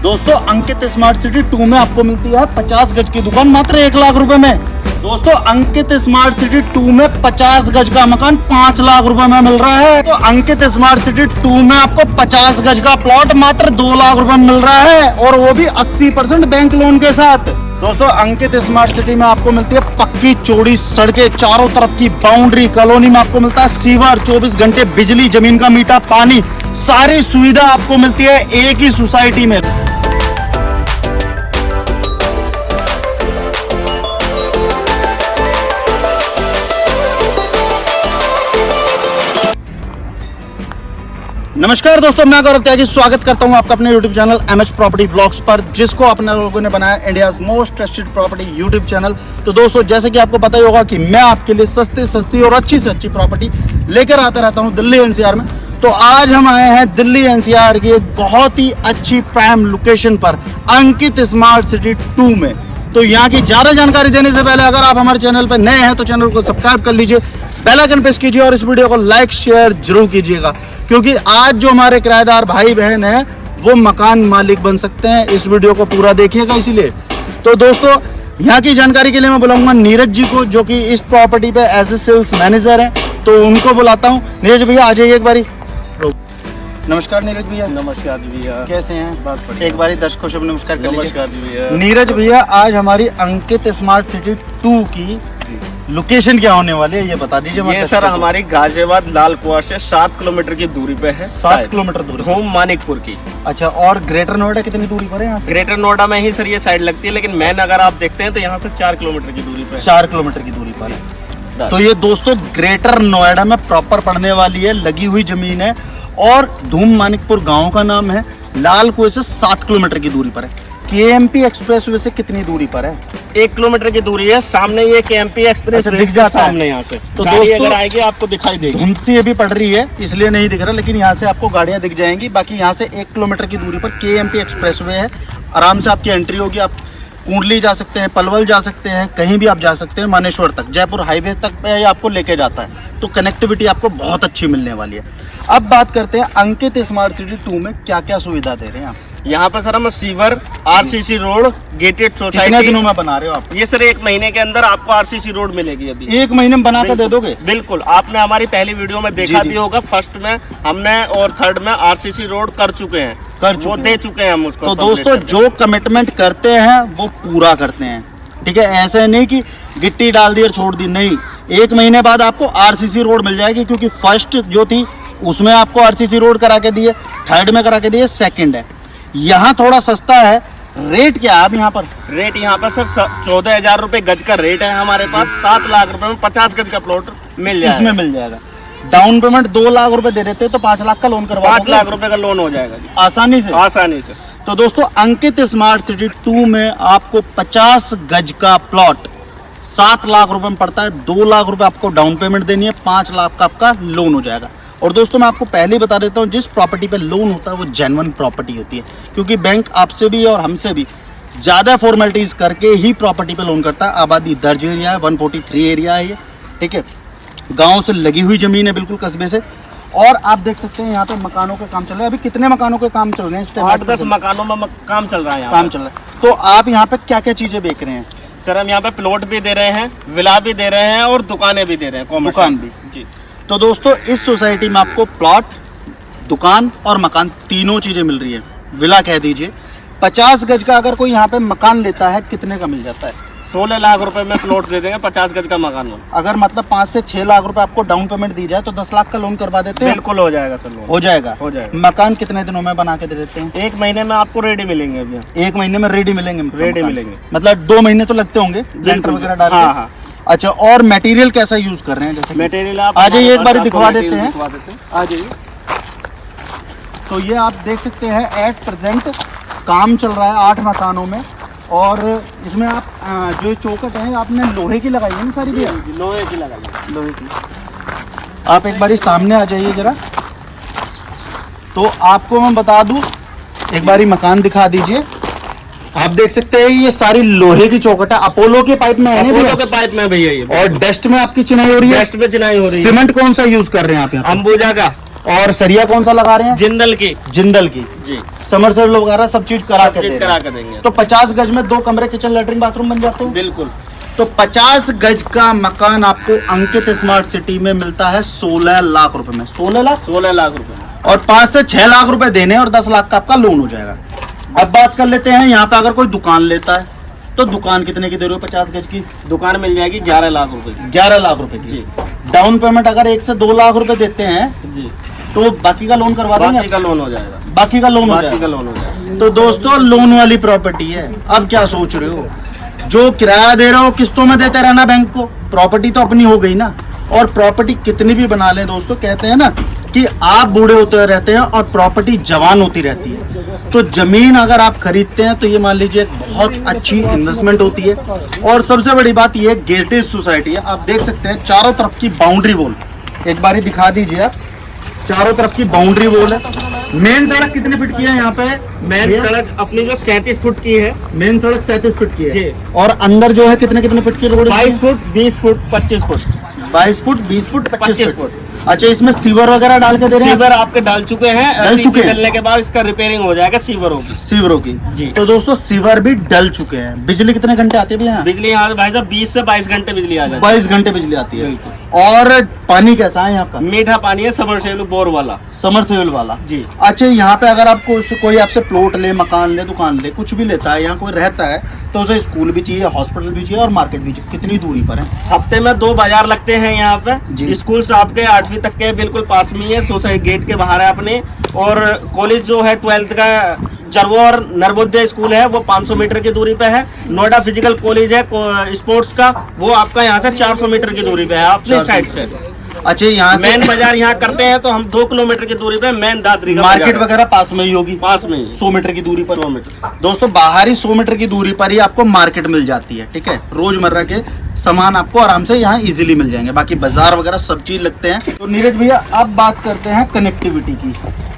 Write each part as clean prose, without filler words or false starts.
दोस्तों अंकित smart city 2 में आपको मिलती है 50 गज की दुकान मात्र 1 लाख रुपए में। दोस्तों अंकित स्मार्ट सिटी 2 में 50 गज का मकान 5 लाख रुपए में मिल रहा है। तो अंकित स्मार्ट सिटी 2 में आपको 50 गज का प्लॉट मात्र 2 लाख रुपए में मिल रहा है, और वो भी 80% बैंक लोन के साथ। दोस्तों अंकित स्मार्ट सिटी में आपको मिलती है पक्की चौड़ी सड़कें, चारों तरफ की बाउंड्री, कॉलोनी में आपको मिलता है सीवर, 24 घंटे बिजली, जमीन का मीठा पानी, सारी सुविधा आपको मिलती है एक ही सोसाइटी में। नमस्कार दोस्तों, मैं गौरव त्यागी स्वागत करता हूं आपका अपने YouTube channel MH property vlogs पर, जिसको अपने लोगों ने बनाया India's most trusted property YouTube channel. तो दोस्तों जैसे कि आपको पता ही होगा कि मैं आपके लिए सस्ती और अच्छी से अच्छी प्रॉपर्टी लेकर आता रहता हूं दिल्ली NCR में। तो आज हम आए हैं दिल्ली NCR की बहुत ही अच्छी प्राइम लोकेशन पर अंकित स्मार्ट सिटी 2 में। तो यहाँ की ज़्यादा जानकारी देने से पहले अगर आप हमारे चैनल पर नए हैं तो चैनल को सब्सक्राइब कर लीजिए, बेल आइकन प्रेस कीजिए और इस वीडियो को लाइक शेयर जरूर कीजिएगा, क्योंकि आज जो हमारे किराएदार भाई बहन हैं वो मकान मालिक बन सकते हैं। इस वीडियो को पूरा देखिएगा इसीलिए। तो दोस्तों यहाँ की जानकारी के लिए मैं बुलाऊंगा नीरज जी को, जो कि इस प्रॉपर्टी पे एज ए सेल्स मैनेजर हैं। तो उनको बुलाता हूँ। नीरज भैया आ जाइए एक बारी। नमस्कार नीरज भैया। नमस्कार जी भैया, कैसे हैं? बात बढ़िया। एक बारी दर्शकों से नमस्कार कर लीजिए। नमस्कार जी भैया। नीरज भैया आज हमारी अंकित स्मार्ट सिटी 2 की लोकेशन क्या होने वाली है ये बता दीजिए। ये सर हमारी गाजियाबाद लाल कुआं से 7 किलोमीटर की दूरी पे है। 7 किलोमीटर दूर धूम मानिकपुर की। अच्छा, और ग्रेटर नोएडा कितनी दूरी पर है यहाँ से? ग्रेटर नोएडा में ही सर ये साइड लगती है, लेकिन मेन अगर आप देखते हैं तो यहाँ से 4 किलोमीटर की दूरी पे है। 4 किलोमीटर की दूरी पर है। तो ये दोस्तों ग्रेटर नोएडा में प्रॉपर पड़ने वाली है, लगी हुई जमीन है, और धूम मानिकपुर गांव का नाम है। लाल कुएं से 7 किलोमीटर की दूरी पर है। KMP एक्सप्रेसवे से कितनी दूरी पर है? 1 किलोमीटर की दूरी है। सामने ये KMP एक्सप्रेस दिख जाता है सामने यहाँ से। तो गाड़ी दोस्तों अगर आएगी आपको दिखाई देगी। धुंध सी अभी पड़ रही है इसलिए नहीं दिख रहा, लेकिन यहाँ से आपको गाड़ियाँ दिख जाएंगी। बाकी यहाँ से 1 किलोमीटर की दूरी पर KMP एक्सप्रेसवे है। आराम से आपकी एंट्री होगी। आप कुंडली जा सकते हैं, पलवल जा सकते हैं, कहीं भी आप जा सकते हैं। मानेश्वर तक, जयपुर हाईवे तक पे ये आपको लेके जाता है। तो कनेक्टिविटी आपको बहुत अच्छी मिलने वाली है। अब बात करते हैं अंकित स्मार्ट सिटी 2 में क्या क्या सुविधा दे रहे हैं आप। यहाँ पर सर हम सीवर, RCC रोड, गेटेड कितने सोसाइटी। दिनों में बना रहे हो आप? ये सर 1 महीने के अंदर आपको RCC रोड मिलेगी। अभी 1 महीने में बना के दे दोगे? बिल्कुल। आपने हमारी पहली वीडियो में देखा भी होगा, फर्स्ट में हमने और थर्ड में RCC रोड कर चुके हैं, दे चुके हैं हम उसको। तो दोस्तों जो कमिटमेंट करते हैं वो पूरा करते हैं, ठीक है। ऐसे नहीं कि गिट्टी डाल दी और छोड़ दी, नहीं। 1 महीने बाद आपको RCC रोड मिल जाएगी, क्योंकि फर्स्ट जो थी उसमें आपको RCC रोड करा के दिए, थर्ड में करा के दिए, सेकंड है। यहाँ थोड़ा सस्ता है। रेट क्या है अब यहाँ पर? रेट यहाँ पर सर 14,000 रुपए गज का रेट है हमारे पास। 7 लाख रुपए में 50 गज का प्लॉट मिल जाएगा। इसमें मिल जाएगा। डाउन पेमेंट 2 लाख रुपए दे देते तो 5 लाख का लोन करवा 5 लाख रुपए का लोन हो जाएगा जी, आसानी से। आसानी से। तो दोस्तों अंकित स्मार्ट सिटी 2 में आपको 50 गज का प्लॉट 7 लाख रुपए में पड़ता है। 2 लाख रुपए आपको डाउन पेमेंट देनी है, 5 लाख का आपका लोन हो जाएगा। और दोस्तों मैं आपको पहले ही बता देता हूँ, जिस प्रॉपर्टी पे लोन होता है वो जेन्युइन प्रॉपर्टी होती है, क्योंकि बैंक आपसे भी और हमसे भी ज़्यादा फॉर्मेलिटीज़ करके ही प्रॉपर्टी पे लोन करता है। आबादी दर्ज एरिया है, 143 एरिया है ये, ठीक है। गांव से लगी हुई ज़मीन है, बिल्कुल कस्बे से। और आप देख सकते हैं यहाँ पे मकानों के काम चल रहे हैं। अभी कितने मकानों के काम चल रहे हैं इस टाइम? 8-10 मकानों में काम चल रहा है। काम चल रहा है। तो आप यहाँ पे क्या क्या चीज़ें बेच रहे हैं? सर हम यहाँ पे प्लॉट भी दे रहे हैं, विला भी दे रहे हैं, और दुकानें भी दे रहे हैं। दुकान भी जी। तो दोस्तों इस सोसाइटी में आपको प्लॉट, दुकान और मकान तीनों चीज़ें मिल रही है। विला कह दीजिए। 50 गज का अगर कोई यहाँ पे मकान लेता है कितने का मिल जाता है? 16 लाख रुपए में प्लॉट दे देंगे 50 गज का मकान। अगर मतलब 5 से 6 लाख रुपए आपको डाउन पेमेंट दी जाए तो 10 लाख का लोन करवा देते हैं। बिल्कुल हो जाएगा सर लोन। हो जाएगा। हो जाएगा। मकान कितने दिनों में बना के दे देते हैं? 1 महीने में आपको रेडी मिलेंगे। अभी 1 महीने में रेडी मिलेंगे? रेडी मिलेंगे। मतलब 2 महीने तो लगते होंगे लेंटर वगैरह डाल के। हाँ हाँ। अच्छा, और मटेरियल कैसा यूज कर रहे हैं? जैसे मटेरियल आप आ जाइए एक बार दिखवा देते हैं। आ जाइए। तो ये आप देख सकते हैं एट प्रेजेंट काम चल रहा है 8 मकानों में, और इसमें आप जो चौखट है आपने लोहे की लगाई है ना सारी? भी लोहे की लगाई। लोहे की। आप एक बारी सामने आ जाइए जरा। तो आपको मैं बता दूं, एक बारी मकान दिखा दीजिए। आप देख सकते हैं ये सारी लोहे की चौखट है। अपोलो के पाइप में है, अपोलो के पाइप में भैया ये। और डस्ट में आपकी चिनाई हो रही है। डस्ट में चिनाई हो रही है। सीमेंट कौन सा यूज कर रहे हैं आप यहाँ? अंबुजा का। और सरिया कौन सा लगा रहे हैं? जिंदल की। जिंदल की जी। समरसेबल वगैरह सब चीज करा के दे करा रहे के हैं। देंगे। तो 50 गज में 2 कमरे, किचन, लेटरिन, बाथरूम बन जाते हैं। बिल्कुल। तो 50 गज का मकान आपको अंकित स्मार्ट सिटी में मिलता है 16 लाख रुपए में। 16 लाख 16 लाख रुपए। और 5 से 6 लाख रुपए देने और 10 लाख का आपका लोन हो जाएगा। अब बात कर लेते हैं, यहाँ पे अगर कोई दुकान लेता है तो दुकान कितने की दे रहे हो? 50 गज की दुकान मिल जाएगी 11 लाख रुपए की। 11 लाख रुपए की। जी। डाउन पेमेंट अगर 1 से 2 लाख रुपए देते हैं जी, तो बाकी का लोन करवा देंगे। बाकी का लोन हो जाएगा। बाकी का लोन हो बाकी का जाएगा। लोन हो जाएगा। तो दोस्तों लोन वाली प्रॉपर्टी है। अब क्या सोच रहे हो? जो किराया दे रहे हो किस्तों में देते रहना बैंक को, प्रॉपर्टी तो अपनी हो गई ना। और प्रॉपर्टी कितनी भी बना लें दोस्तों, कहते हैं ना कि आप बूढ़े होते रहते हैं और प्रॉपर्टी जवान होती रहती है। तो जमीन अगर आप खरीदते हैं तो ये मान लीजिए एक बहुत अच्छी इन्वेस्टमेंट होती है। और सबसे बड़ी बात ये गेटेड सोसाइटी है। आप देख सकते हैं चारों तरफ की बाउंड्री वॉल, एक बारी दिखा दीजिए आप। चारों तरफ की बाउंड्री वॉल है। मेन सड़क कितने फीट की है यहाँ पे? मेन सड़क अपनी जो 37 फुट की है। मेन सड़क 37 फीट की है। जी। और अंदर जो है कितने कितने फीट की रोड है? 22 foot, 20 foot, 25 foot. 22 foot, 20 foot, 25 25 foot. अच्छा, इसमें सीवर वगैरह डाल के दे रहे हैं? सीवर आपके डाल चुके हैं। डल चुके हैं। डलने के बाद इसका रिपेयरिंग हो जाएगा सीवरों की। सीवरों की। जी। तो दोस्तों सीवर भी डल चुके हैं। बिजली कितने घंटे आती है भैया? बिजली यहाँ भाई साहब 20 से 22 घंटे बिजली आ जाती 22 घंटे बिजली आती है। बिल्कुल। और पानी कैसा है यहाँ का? है। मीठा पानी है, समरसेबल बोर वाला। समरसेबल वाला। जी। अच्छा, यहाँ पे अगर आपको कोई आपसे प्लॉट ले, मकान ले, दुकान ले, कुछ भी लेता है, यहाँ कोई रहता है तो उसे स्कूल भी चाहिए, हॉस्पिटल भी चाहिए और मार्केट भी चाहिए। कितनी दूरी पर है? हफ्ते में 2 बाजार लगते हैं यहाँ जी। पे। स्कूल से आपके 8वीं तक के बिल्कुल पास में है, सोसाइटी गेट के बाहर है अपने। और कॉलेज जो है 12th का जरवो और नर्मोदय स्कूल है वो 500 मीटर की दूरी पे है। नोएडा फिजिकल कॉलेज है स्पोर्ट्स का, वो आपका यहाँ से 400 मीटर की दूरी पे है अपनी साइड से। अच्छा, यहाँ से मेन बाजार यहाँ करते हैं तो हम 2 किलोमीटर की दूरी पे मेन दादरी का मार्केट बाजार वगैरह पास में ही होगी? पास में ही। 100 मीटर की दूरी पर। 100 मीटर। दोस्तों बाहरी 100 मीटर की दूरी पर ही आपको मार्केट मिल जाती है। ठीक है, रोजमर्रा के सामान आपको आराम से यहाँ इजीली मिल जाएंगे। बाकी बाजार वगैरह सब चीज लगते हैं। तो नीरज भैया अब बात करते हैं कनेक्टिविटी की।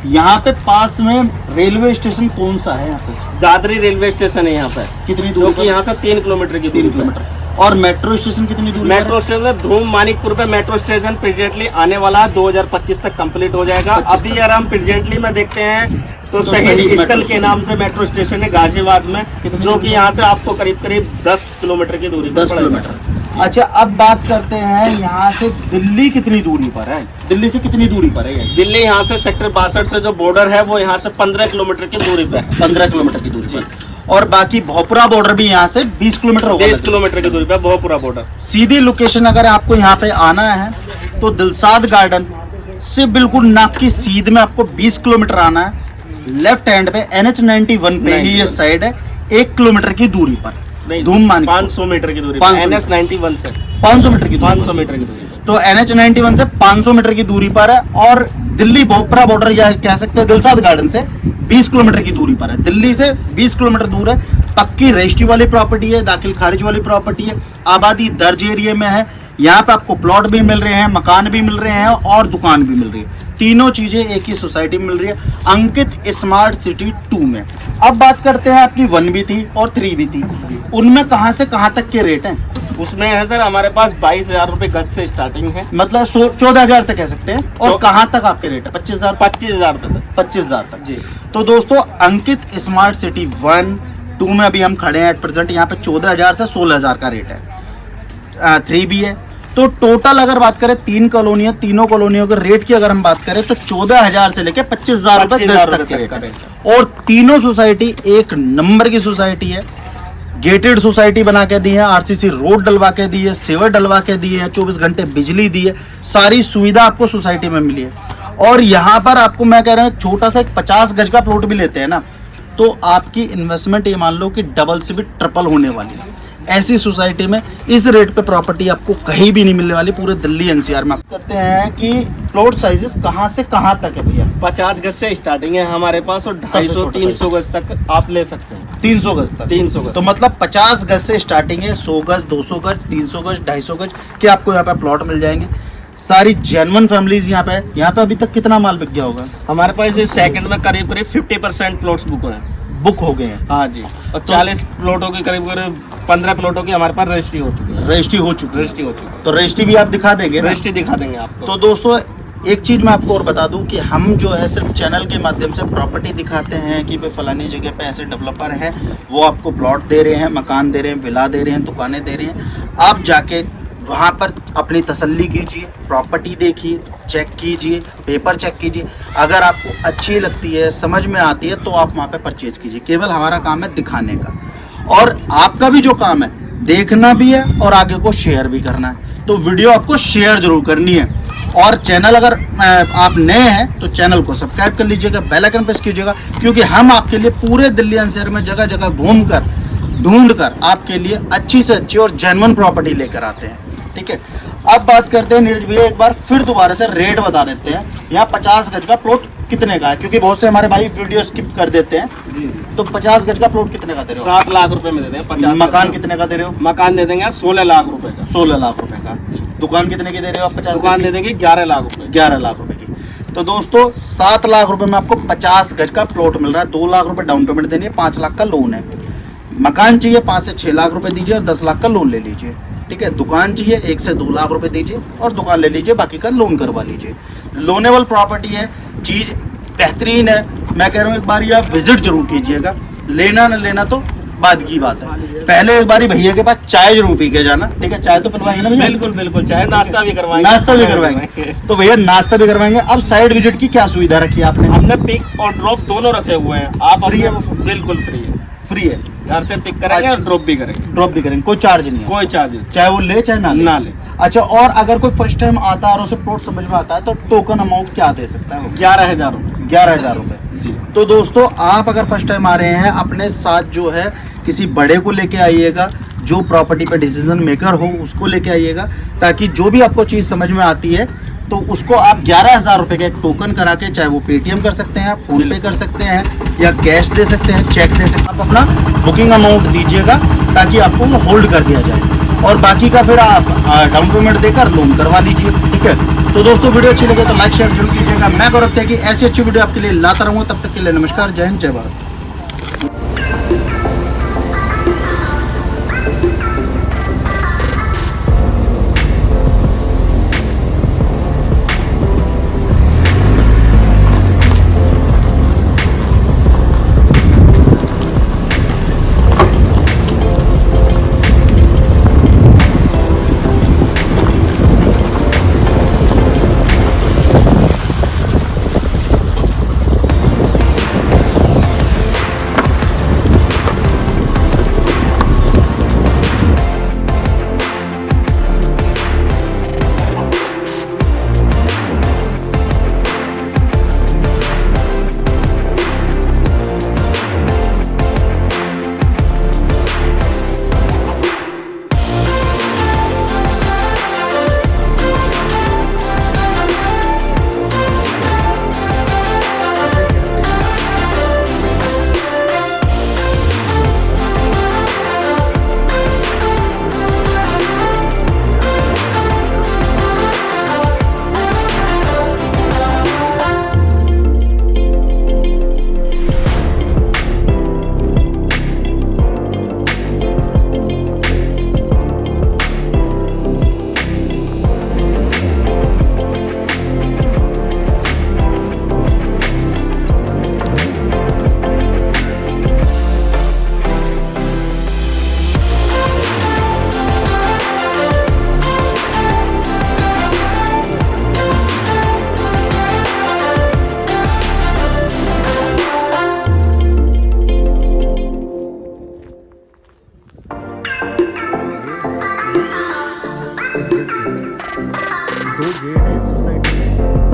यहाँ पे पास में रेलवे स्टेशन कौन सा है? यहाँ पे दादरी रेलवे स्टेशन है यहाँ पे। कितनी जो दूरी कि पर? यहाँ से 3 किलोमीटर की 3 दूरी पे। किलोमीटर। और मेट्रो स्टेशन कितनी दूरी पर है? मेट्रो स्टेशन धूम मानिकपुर पे मेट्रो स्टेशन प्रेजेंटली आने वाला है, 2025 तक कंप्लीट हो जाएगा। 25 अभी अगर हम प्रेजेंटली में देखते हैं तो शहीद शहीद मेट्रो स्थल के नाम से मेट्रो स्टेशन है गाजियाबाद में, जो कि यहाँ से आपको करीब करीब 10 किलोमीटर की दूरी पर 10 पड़ेगा। किलोमीटर। अच्छा, अब बात करते हैं यहाँ से दिल्ली कितनी दूरी पर है? दिल्ली से कितनी दूरी पर है ये? दिल्ली यहाँ से सेक्टर 62 से जो बॉर्डर है वो यहाँ से 15 किलोमीटर की दूरी पे है। 15 किलोमीटर की दूरी पर। और बाकी भोपरा बॉर्डर भी यहाँ से 20 किलोमीटर होगा। 20 किलोमीटर की दूरी पे बहुपुरा बॉर्डर। सीधी लोकेशन अगर आपको यहाँ पे आना है तो दिलसाद गार्डन से बिल्कुल नाक की सीध में आपको 20 किलोमीटर आना है। लेफ्ट हैंड पे NH91 पे ही ये साइड है, 1 किलोमीटर की दूरी पर। धूम मान 500 मीटर की दूरी 500 NS91 से 500 मीटर की दूरी 500 मीटर की दूरी। तो NH91 से 500 मीटर की दूरी पर है। और दिल्ली भोपरा बॉर्डर या कह सकते हैं दिलसाद गार्डन से 20 किलोमीटर की दूरी पर है। दिल्ली से 20 किलोमीटर दूर है। पक्की रजिस्ट्री वाली प्रॉपर्टी है, दाखिल खारिज वाली प्रॉपर्टी है, आबादी दर्ज एरिया में है। यहाँ पे आपको प्लॉट भी मिल रहे हैं, मकान भी मिल रहे हैं और दुकान भी मिल रही है। तीनों चीजें एक ही सोसाइटी में मिल रही है, अंकित स्मार्ट सिटी 2 में। अब बात करते हैं आपकी 1 भी थी और 3 भी थी, उनमें कहाँ से कहाँ तक के रेट हैं? उसमें है सर हमारे पास 22,000 रुपए गज से स्टार्टिंग है। मतलब 14,000 से कह सकते हैं। और कहाँ तक आपके रेट है? 25,000? 25,000 रुपए तक। 25,000 तक जी। तो दोस्तों अंकित स्मार्ट सिटी 1, 2 में अभी हम खड़े हैं एट प्रेजेंट। यहाँ पे 14,000 से 16,000 का रेट है। 3 भी है। तो टोटल अगर बात करें 3 कॉलोनियां, तीनों कॉलोनियों के रेट की अगर हम बात करें तो 14,000 से लेकर 25,000 रुपए गज तक के रेट है। और तीनों सोसाइटी एक नंबर की सोसाइटी है। गेटेड सोसाइटी बना के दी है, RCC रोड डलवा के दी है, सीवर डलवा के दी है, 24 घंटे बिजली दी है, सारी सुविधा आपको सोसाइटी में मिली है। और यहाँ पर आपको मैं कह रहा हूँ छोटा सा एक 50 गज का प्लॉट भी लेते हैं ना तो आपकी इन्वेस्टमेंट ये मान लो कि डबल से भी ट्रिपल होने वाली है। ऐसी सोसाइटी में इस रेट पे प्रॉपर्टी आपको कहीं भी नहीं मिलने वाली पूरे दिल्ली NCR में। करते हैं कि प्लॉट साइजेस कहाँ से कहाँ तक है भैया? 50 गज से स्टार्टिंग है हमारे पास और 250-300 गज तक आप ले सकते हैं। 300 गज तक? 300 गज। तो मतलब 50 गज से स्टार्टिंग है, 100 गज, 200 गज, 300 गज, 250 गज के आपको यहाँ पे प्लॉट मिल जाएंगे। सारी जेन्युइन फैमिलीज यहाँ पे है। यहाँ पे अभी तक कितना माल बिक गया होगा? हमारे पास इस सेकंड में करीब करीब 50% प्लॉट्स बुक हो गए हैं। हाँ जी। और 40 प्लॉटों की करीब करीब 15 प्लॉटों की हमारे पास रजिस्ट्री हो चुकी है। रजिस्ट्री हो चुकी है। रजिस्ट्री हो चुकी है। तो रजिस्ट्री भी आप दिखा देंगे ना? रजिस्ट्री दिखा देंगे आपको। तो दोस्तों एक चीज़ मैं आपको और बता दूं कि हम जो है सिर्फ चैनल के माध्यम से प्रॉपर्टी दिखाते हैं कि भाई फलानी जगह पे ऐसे डेवलपर हैं, वो आपको प्लॉट दे रहे हैं, मकान दे रहे हैं, विला दे रहे हैं, दुकानें दे रहे हैं। आप जाके वहाँ पर अपनी तसल्ली कीजिए, प्रॉपर्टी देखिए, चेक कीजिए, पेपर चेक कीजिए। अगर आपको अच्छी लगती है, समझ में आती है, तो आप वहाँ पे परचेज़ कीजिए। केवल हमारा काम है दिखाने का, और आपका भी जो काम है देखना भी है और आगे को शेयर भी करना है। तो वीडियो आपको शेयर जरूर करनी है। और चैनल अगर आप नए हैं तो चैनल को सब्सक्राइब कर लीजिएगा, बेल आइकन प्रेस कीजिएगा, क्योंकि हम आपके लिए पूरे दिल्ली एनसीआर में जगह जगह घूमकर ढूंढकर आपके लिए अच्छी से अच्छी और जेन्युइन प्रॉपर्टी लेकर आते हैं। ठीक है, अब बात करते हैं नीरज भैया, एक बार फिर दोबारा से रेट बता देते हैं। यहाँ 50 गज का प्लॉट कितने का है, क्योंकि बहुत से हमारे भाई वीडियो स्किप कर देते हैं। जी। तो 50 गज का प्लॉट कितने का दे रहे हो? 7 लाख रुपए में दे देंगे। 50 मकान कितने का दे रहे हो? मकान दे देंगे 16 लाख रुपए का। 16 लाख रुपए का। दुकान कितने की दे रहे हो आप? 50 दुकान दे देंगे 11 लाख रुपए। 11 लाख रुपए की। तो दोस्तों 7 लाख रुपए में आपको 50 गज का प्लॉट मिल रहा है। 2 लाख रुपए डाउन पेमेंट देनी है, 5 लाख का लोन है। मकान चाहिए 5 से 6 लाख रुपए दीजिए और 10 लाख का लोन ले लीजिए। ठीक है, दुकान चाहिए 1 से 2 लाख रुपए दीजिए और दुकान ले लीजिए, बाकी का लोन करवा लीजिए। लोनेबल प्रॉपर्टी है, चीज़ बेहतरीन है। मैं कह रहा हूँ एक बार आप विजिट जरूर कीजिएगा। लेना न लेना तो बाद की बात है, पहले एक बारी भैया के पास चाय जरूर पी के जाना। ठीक है, चाय तो पिलवाएंगे ना भैया? बिल्कुल बिल्कुल, चाहे नाश्ता भी करवाएंगे। नाश्ता भी करवाएंगे। तो भैया नाश्ता भी करवाएंगे। अब साइड विजिट की क्या सुविधा रखी है आपने? हमने पिक और ड्रॉप दोनों रखे हुए हैं। आप फ्री है? बिल्कुल फ्री है। फ्री है, घर से पिक करेंगे और ड्रॉप भी करेंगे। ड्रॉप भी करेंगे, कोई चार्ज नहीं है, कोई चार्जेस चाहे वो ले चाहे ना ले। अच्छा, और अगर कोई फर्स्ट टाइम आता है और उसे प्लॉट समझ में आता है तो टोकन अमाउंट क्या दे सकता है वो? 11,000 रुपए। 11,000 रुपए जी। तो दोस्तों आप अगर फर्स्ट टाइम आ रहे हैं, अपने साथ जो है किसी बड़े को लेके आइएगा, जो प्रॉपर्टी पे डिसीजन मेकर हो उसको लेके आइएगा, ताकि जो भी आपको चीज़ समझ में आती है तो उसको आप 11,000 रुपये का एक टोकन करा के, चाहे वो पेटीएम कर सकते हैं, फोन पे कर सकते हैं, या कैश दे सकते हैं, चेक दे सकते हैं। आप अपना बुकिंग अमाउंट दीजिएगा ताकि आपको वो होल्ड कर दिया जाए, और बाकी का फिर आप डाउन पेमेंट देकर लोन करवा लीजिए। ठीक है, तो दोस्तों वीडियो अच्छी लगे तो लाइक शेयर जरूर कीजिएगा। मैं गौरव त्यागी ऐसी अच्छी वीडियो आपके लिए लाता रहूँगा। तब तक के लिए नमस्कार, जय हिंद, जय भारत। दो गेट है इस सोसाइटी में।